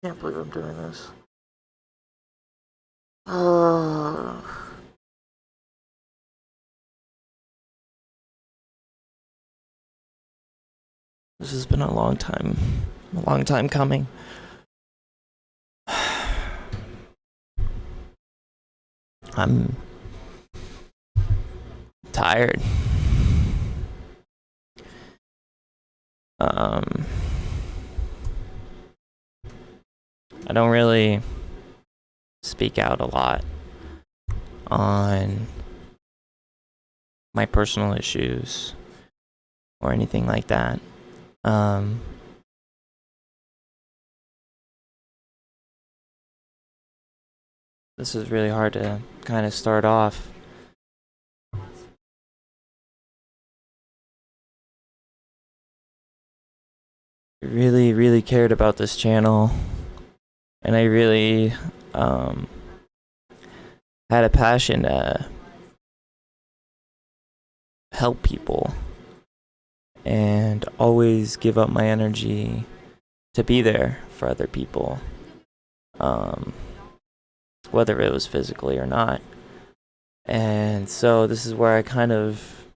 Can't believe I'm doing this. Uh, this has been a long time coming. I'm tired. I don't really speak out a lot on my personal issues or anything like that. This is really hard to kind of start off. I really cared about this channel, and I really had a passion to help people and always give up my energy to be there for other people, whether it was physically or not. And so this is where I kind of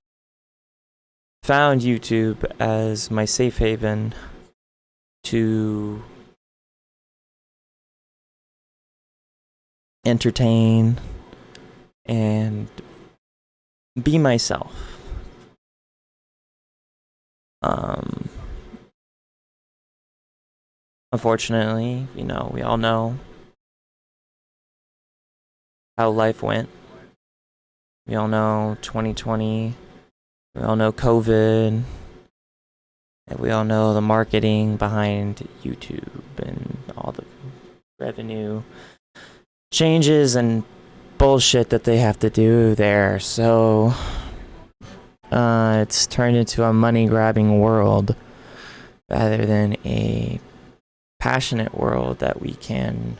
found YouTube as my safe haven to entertain and be myself. Unfortunately, we all know how life went. We all know 2020. We all know COVID. And we all know the marketing behind YouTube and all the revenue changes and bullshit that they have to do there. So it's turned into a money-grabbing world rather than a passionate world that we can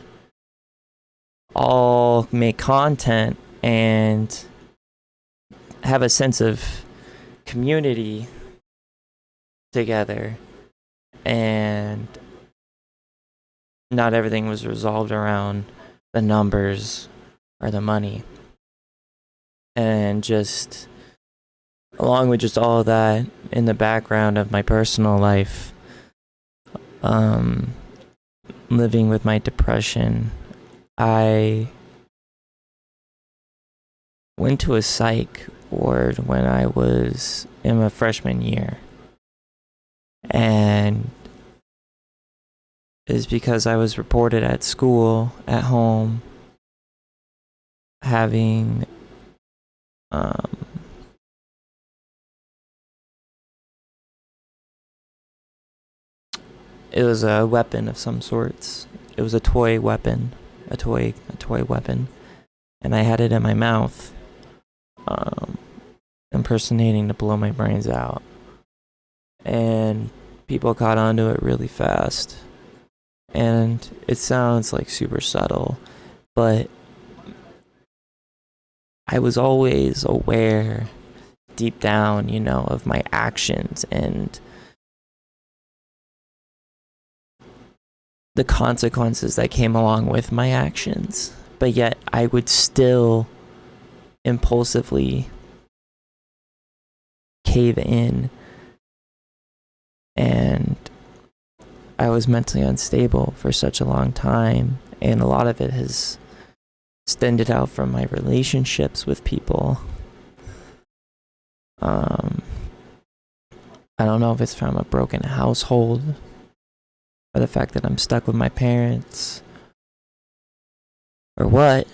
all make content and have a sense of community together. And not everything was resolved around the numbers or the money. And just along with just all of that in the background of my personal life, living with my depression, I went to a psych ward when I was in my freshman year. And it's because I was reported at school, at home, having it was a weapon of some sorts. It was a toy weapon, a toy weapon, and I had it in my mouth, impersonating to blow my brains out. And people caught onto it really fast. And it sounds like super subtle, but I was always aware deep down, of my actions and the consequences that came along with my actions. But yet I would still impulsively cave in, and I was mentally unstable for such a long time, and a lot of it has extended out from my relationships with people. I don't know if it's from a broken household or the fact that I'm stuck with my parents or what,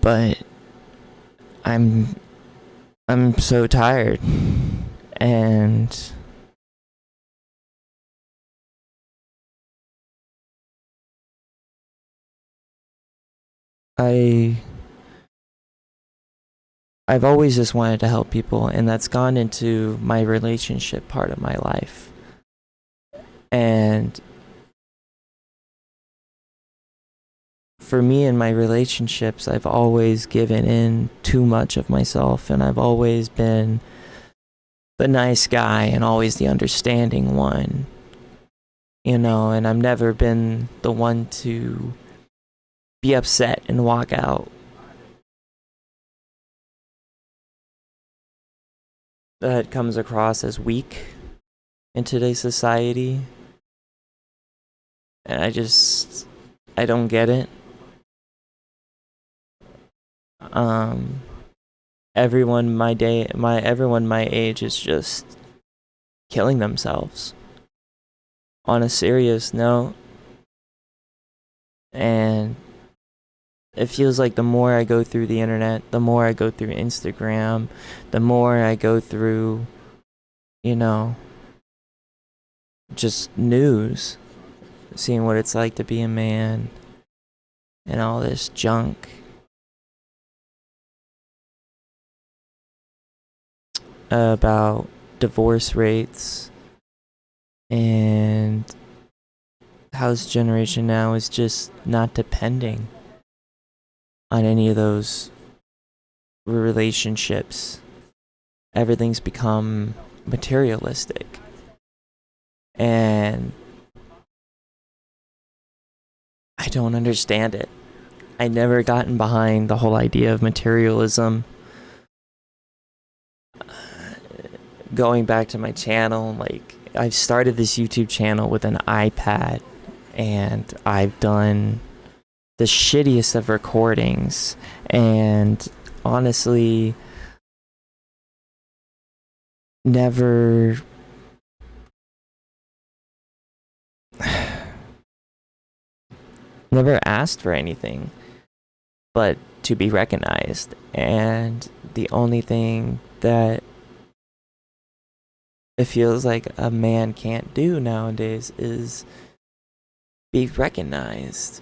but I'm so tired, and I've always just wanted to help people, and that's gone into my relationship part of my life. And for me in my relationships, I've always given in too much of myself, and I've always been the nice guy and always the understanding one. and I've never been the one to be upset and walk out. That comes across as weak in today's society. And I don't get it. Um, everyone my age is just killing themselves on a serious note. And it feels like the more I go through the internet, the more I go through Instagram, the more I go through, you know, just news, seeing what it's like to be a man and all this junk. About divorce rates and how this generation now is just not depending on any of those relationships. Everything's become materialistic. And I don't understand it. I never gotten behind the whole idea of materialism. Going back to my channel, like, I've started this YouTube channel with an iPad, and I've done the shittiest of recordings, and honestly never asked for anything but to be recognized. And the only thing that it feels like a man can't do nowadays is be recognized.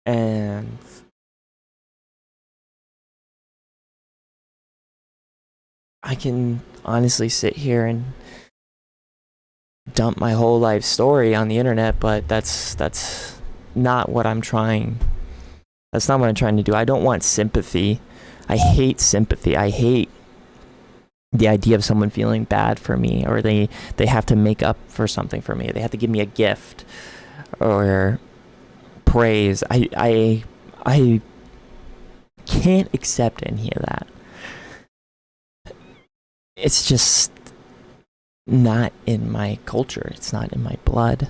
And I can honestly sit here and dump my whole life story on the internet, but that's not what I'm trying. That's not what I'm trying to do. I don't want sympathy. I hate sympathy. I hate the idea of someone feeling bad for me, or they have to make up for something for me. They have to give me a gift or praise. I can't accept any of that. It's just not in my culture. It's not in my blood.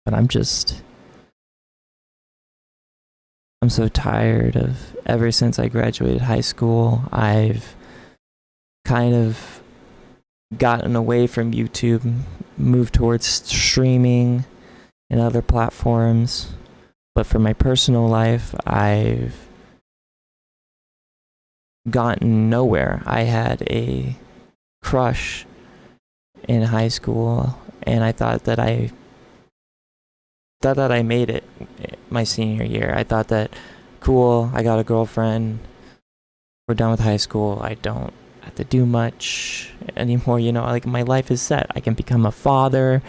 But I'm so tired of, ever since I graduated high school, I've kind of gotten away from YouTube, moved towards streaming and other platforms. But for my personal life, I've gotten nowhere. I had a crush in high school, and I thought that I made it my senior year. I thought that, cool, I got a girlfriend, we're done with high school, I don't have to do much anymore, like, my life is set. I can become a father.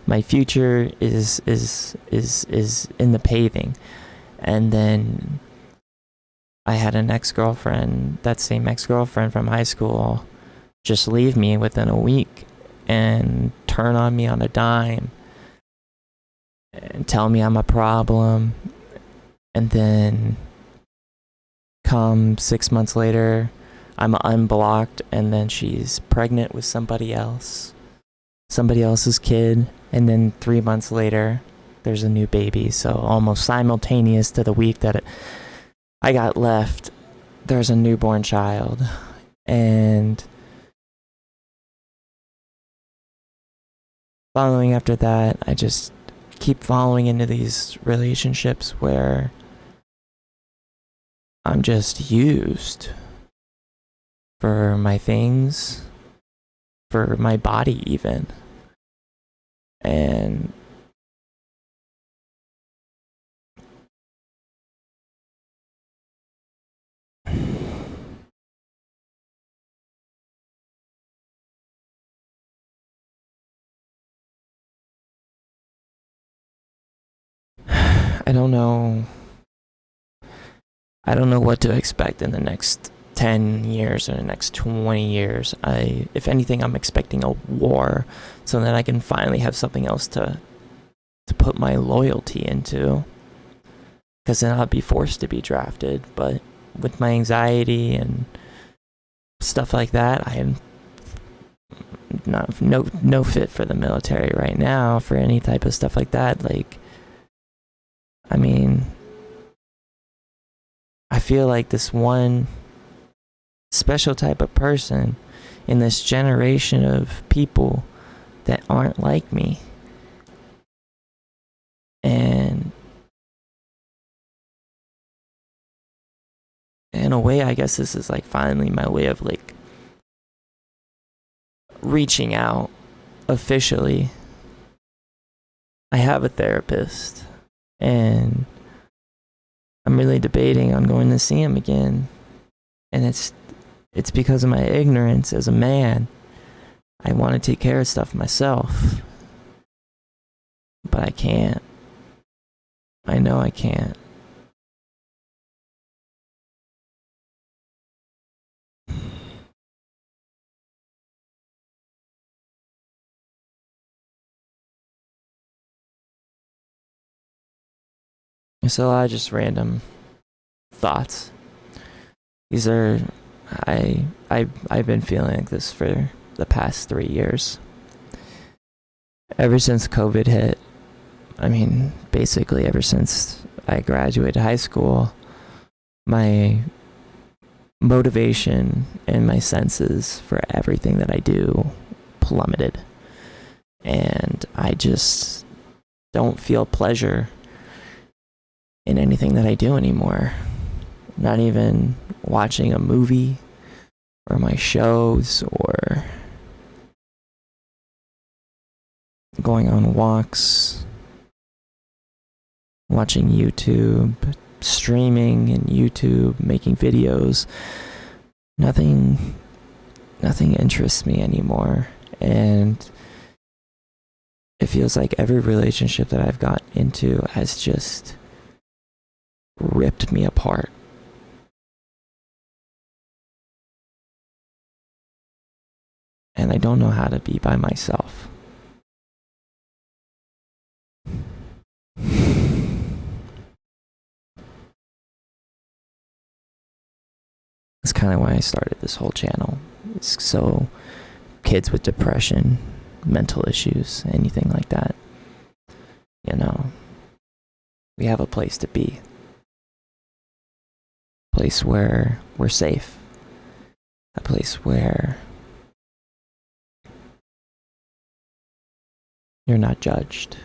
My future is in the paving. And then I had an ex-girlfriend, that same ex-girlfriend from high school, just leave me within a week and turn on me on a dime and tell me I'm a problem. And then come 6 months later, I'm unblocked, and then she's pregnant with somebody else's kid. And then 3 months later, there's a new baby. So almost simultaneous to the week that I got left, there's a newborn child. And following after that, I just keep following into these relationships where I'm just used for my things, for my body even. And I don't know what to expect in the next 10 years or the next 20 years. If anything, I'm expecting a war so that I can finally have something else to put my loyalty into. Because then I'll be forced to be drafted. But with my anxiety and stuff like that, I am no fit for the military right now for any type of stuff like that. Like, I mean, I feel like this one special type of person in this generation of people that aren't like me. And in a way, I guess this is like finally my way of like reaching out officially. I have a therapist and I'm really debating on going to see him again. And it's because of my ignorance as a man. I want to take care of stuff myself. But I can't. I know I can't. It's a lot of just random thoughts. These are I've been feeling like this for the past 3 years. Ever since COVID hit, I mean, basically ever since I graduated high school, my motivation and my senses for everything that I do plummeted. And I just don't feel pleasure in anything that I do anymore. Not even watching a movie or my shows or going on walks, watching YouTube, streaming in YouTube, making videos. Nothing interests me anymore. And it feels like every relationship that I've got into has just ripped me apart. And I don't know how to be by myself. That's kind of why I started this whole channel. It's so kids with depression, mental issues, anything like that, you know, we have a place to be. A place where we're safe. A place where you're not judged.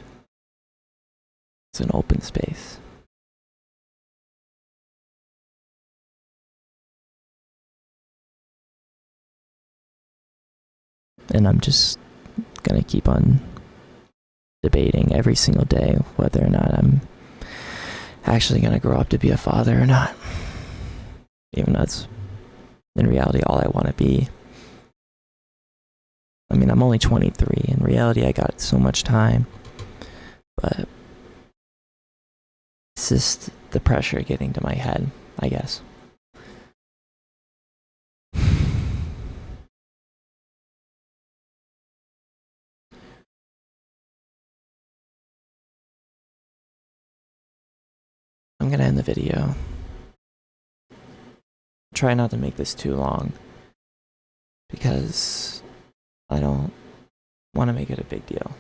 It's an open space. And I'm just gonna keep on debating every single day whether or not I'm actually gonna grow up to be a father or not. Even though that's in reality all I want to be. I mean, I'm only 23. In reality, I got so much time. But it's just the pressure getting to my head, I guess. I'm gonna end the video. Try not to make this too long because I don't want to make it a big deal.